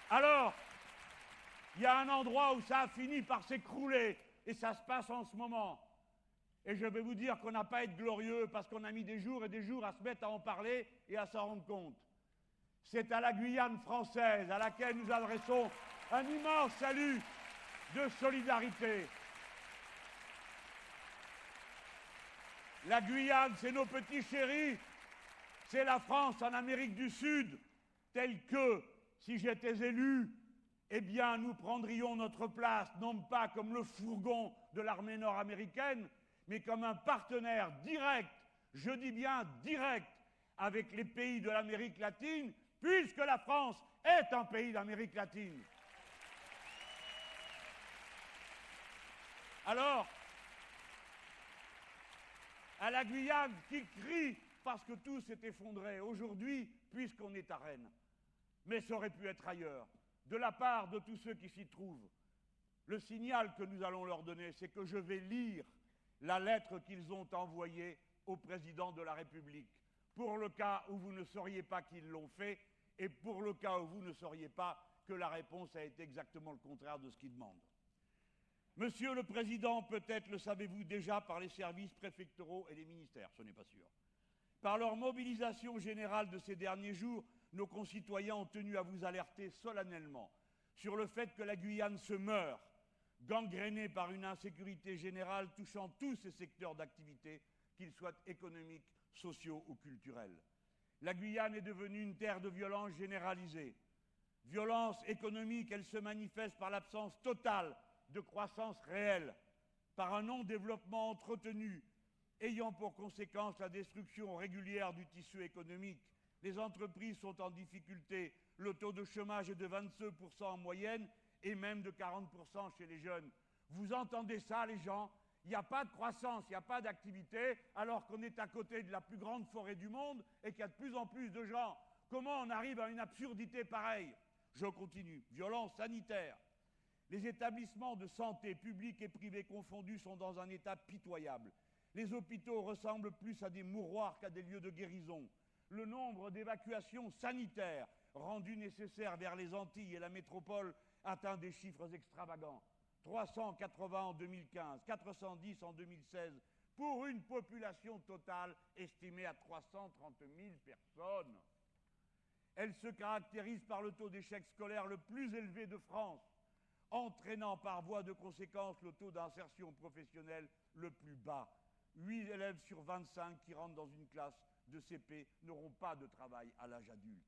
Alors, il y a un endroit où ça a fini par s'écrouler, et ça se passe en ce moment. Et je vais vous dire qu'on n'a pas à être glorieux parce qu'on a mis des jours et des jours à se mettre à en parler et à s'en rendre compte. C'est à la Guyane française à laquelle nous adressons un immense salut de solidarité. La Guyane, c'est nos petits chéris, c'est la France en Amérique du Sud, telle que, si j'étais élu, eh bien, nous prendrions notre place, non pas comme le fourgon de l'armée nord-américaine, mais comme un partenaire direct, je dis bien direct, avec les pays de l'Amérique latine, puisque la France est un pays d'Amérique latine. Alors, à la Guyane qui crie parce que tout s'est effondré aujourd'hui, puisqu'on est à Rennes. Mais ça aurait pu être ailleurs. De la part de tous ceux qui s'y trouvent, le signal que nous allons leur donner, c'est que je vais lire la lettre qu'ils ont envoyée au président de la République, pour le cas où vous ne sauriez pas qu'ils l'ont fait, et pour le cas où vous ne sauriez pas que la réponse a été exactement le contraire de ce qu'ils demandent. Monsieur le Président, peut-être le savez-vous déjà par les services préfectoraux et les ministères, ce n'est pas sûr. Par leur mobilisation générale de ces derniers jours, nos concitoyens ont tenu à vous alerter solennellement sur le fait que la Guyane se meurt, gangrénée par une insécurité générale touchant tous ces secteurs d'activité, qu'ils soient économiques, sociaux ou culturels. La Guyane est devenue une terre de violence généralisée. Violence économique, elle se manifeste par l'absence totale de croissance réelle, par un non-développement entretenu, ayant pour conséquence la destruction régulière du tissu économique. Les entreprises sont en difficulté, le taux de chômage est de 22% en moyenne et même de 40% chez les jeunes. Vous entendez ça, les gens? Il n'y a pas de croissance, il n'y a pas d'activité, alors qu'on est à côté de la plus grande forêt du monde et qu'il y a de plus en plus de gens. Comment on arrive à une absurdité pareille? Je continue. Violence sanitaire. Les établissements de santé, publics et privés confondus, sont dans un état pitoyable. Les hôpitaux ressemblent plus à des mouroirs qu'à des lieux de guérison. Le nombre d'évacuations sanitaires rendues nécessaires vers les Antilles et la métropole atteint des chiffres extravagants. 380 en 2015, 410 en 2016, pour une population totale estimée à 330 000 personnes. Elle se caractérise par le taux d'échec scolaire le plus élevé de France, entraînant par voie de conséquence le taux d'insertion professionnelle le plus bas. 8 élèves sur 25 qui rentrent dans une classe de CP n'auront pas de travail à l'âge adulte.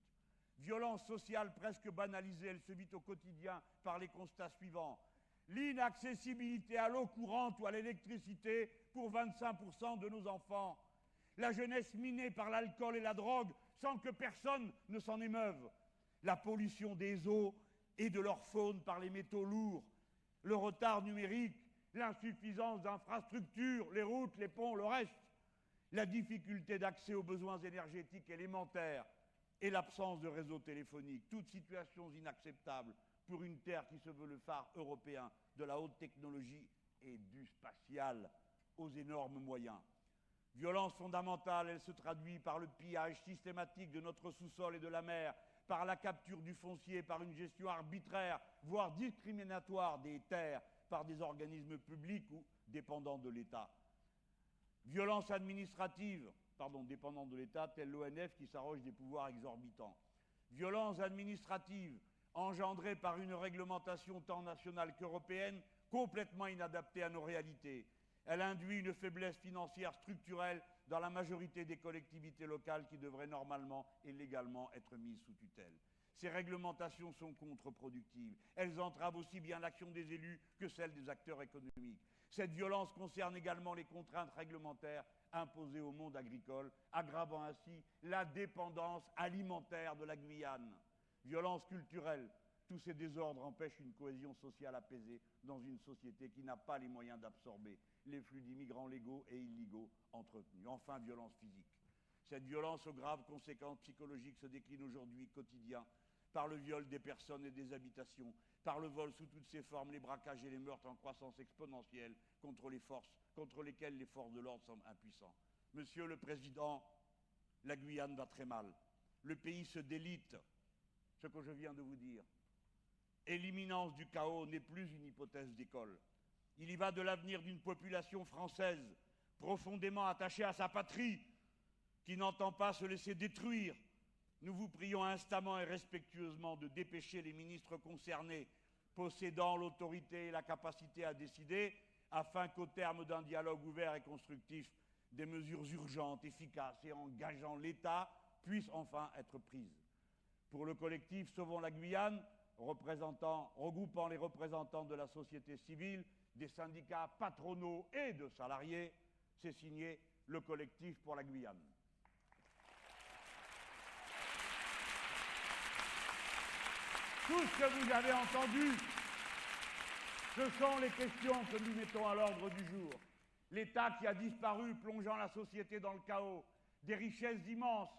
Violence sociale presque banalisée, elle se vit au quotidien par les constats suivants. L'inaccessibilité à l'eau courante ou à l'électricité pour 25% de nos enfants. La jeunesse minée par l'alcool et la drogue sans que personne ne s'en émeuve. La pollution des eaux et de leur faune par les métaux lourds. Le retard numérique, l'insuffisance d'infrastructures, les routes, les ponts, le reste. La difficulté d'accès aux besoins énergétiques élémentaires et l'absence de réseau téléphonique. Toutes situations inacceptables pour une terre qui se veut le phare européen de la haute technologie et du spatial aux énormes moyens. Violence fondamentale, elle se traduit par le pillage systématique de notre sous-sol et de la mer, par la capture du foncier, par une gestion arbitraire, voire discriminatoire des terres, par des organismes publics ou dépendants de l'État. Violence administrative, dépendant de l'État, tel l'ONF qui s'arroge des pouvoirs exorbitants. Violence administrative, engendrée par une réglementation tant nationale qu'européenne, complètement inadaptée à nos réalités. Elle induit une faiblesse financière structurelle dans la majorité des collectivités locales qui devraient normalement et légalement être mises sous tutelle. Ces réglementations sont contre-productives. Elles entravent aussi bien l'action des élus que celle des acteurs économiques. Cette violence concerne également les contraintes réglementaires imposées au monde agricole, aggravant ainsi la dépendance alimentaire de la Guyane. Violence culturelle. Tous ces désordres empêchent une cohésion sociale apaisée dans une société qui n'a pas les moyens d'absorber les flux d'immigrants légaux et illégaux entretenus. Enfin, violence physique. Cette violence aux graves conséquences psychologiques se décline aujourd'hui quotidien par le viol des personnes et des habitations, par le vol sous toutes ses formes, les braquages et les meurtres en croissance exponentielle contre lesquels les forces de l'ordre semblent impuissants. Monsieur le Président, la Guyane va très mal. Le pays se délite, ce que je viens de vous dire. Et l'imminence du chaos n'est plus une hypothèse d'école. Il y va de l'avenir d'une population française profondément attachée à sa patrie, qui n'entend pas se laisser détruire. Nous vous prions instamment et respectueusement de dépêcher les ministres concernés, possédant l'autorité et la capacité à décider, afin qu'au terme d'un dialogue ouvert et constructif, des mesures urgentes, efficaces et engageant l'État puissent enfin être prises. Pour le collectif Sauvons la Guyane, regroupant les représentants de la société civile, des syndicats patronaux et de salariés, c'est signé le collectif pour la Guyane. Tout ce que vous avez entendu, ce sont les questions que nous mettons à l'ordre du jour. L'État qui a disparu, plongeant la société dans le chaos, des richesses immenses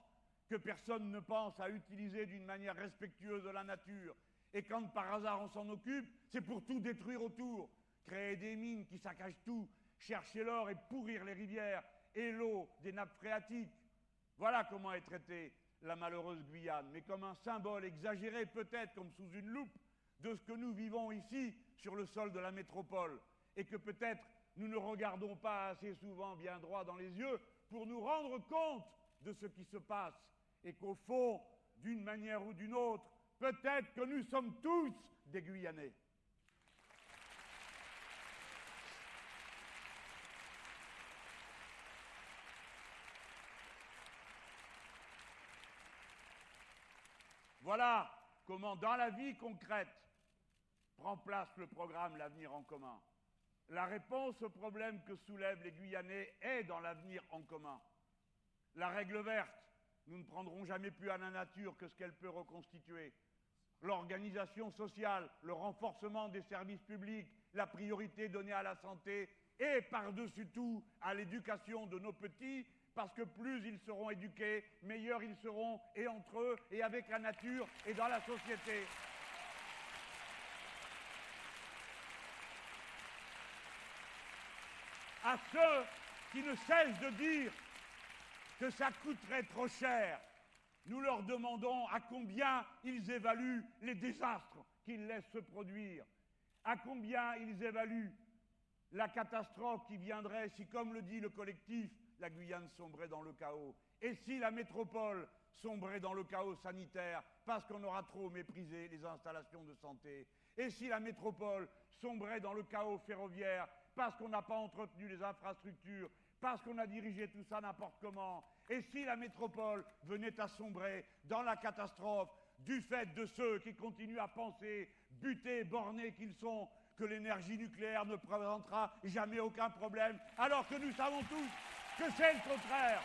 que personne ne pense à utiliser d'une manière respectueuse de la nature. Et quand par hasard on s'en occupe, c'est pour tout détruire autour. Créer des mines qui saccagent tout, chercher l'or et pourrir les rivières et l'eau des nappes phréatiques. Voilà comment est traitée la malheureuse Guyane, mais comme un symbole exagéré, peut-être comme sous une loupe, de ce que nous vivons ici sur le sol de la métropole, et que peut-être nous ne regardons pas assez souvent bien droit dans les yeux pour nous rendre compte de ce qui se passe, et qu'au fond, d'une manière ou d'une autre, peut-être que nous sommes tous des Guyanais. Voilà comment, dans la vie concrète, prend place le programme L'Avenir en commun. La réponse au problème que soulèvent les Guyanais est dans l'avenir en commun. La règle verte, nous ne prendrons jamais plus à la nature que ce qu'elle peut reconstituer. L'organisation sociale, le renforcement des services publics, la priorité donnée à la santé et par-dessus tout à l'éducation de nos petits, parce que plus ils seront éduqués, meilleurs ils seront, et entre eux, et avec la nature, et dans la société. À ceux qui ne cessent de dire que ça coûterait trop cher, nous leur demandons à combien ils évaluent les désastres qu'ils laissent se produire, à combien ils évaluent la catastrophe qui viendrait si, comme le dit le collectif, la Guyane sombrait dans le chaos. Et si la métropole sombrait dans le chaos sanitaire parce qu'on aura trop méprisé les installations de santé. Et si la métropole sombrait dans le chaos ferroviaire parce qu'on n'a pas entretenu les infrastructures, parce qu'on a dirigé tout ça n'importe comment. Et si la métropole venait à sombrer dans la catastrophe du fait de ceux qui continuent à penser, butés, bornés qu'ils sont, que l'énergie nucléaire ne présentera jamais aucun problème, alors que nous savons tous que c'est le contraire.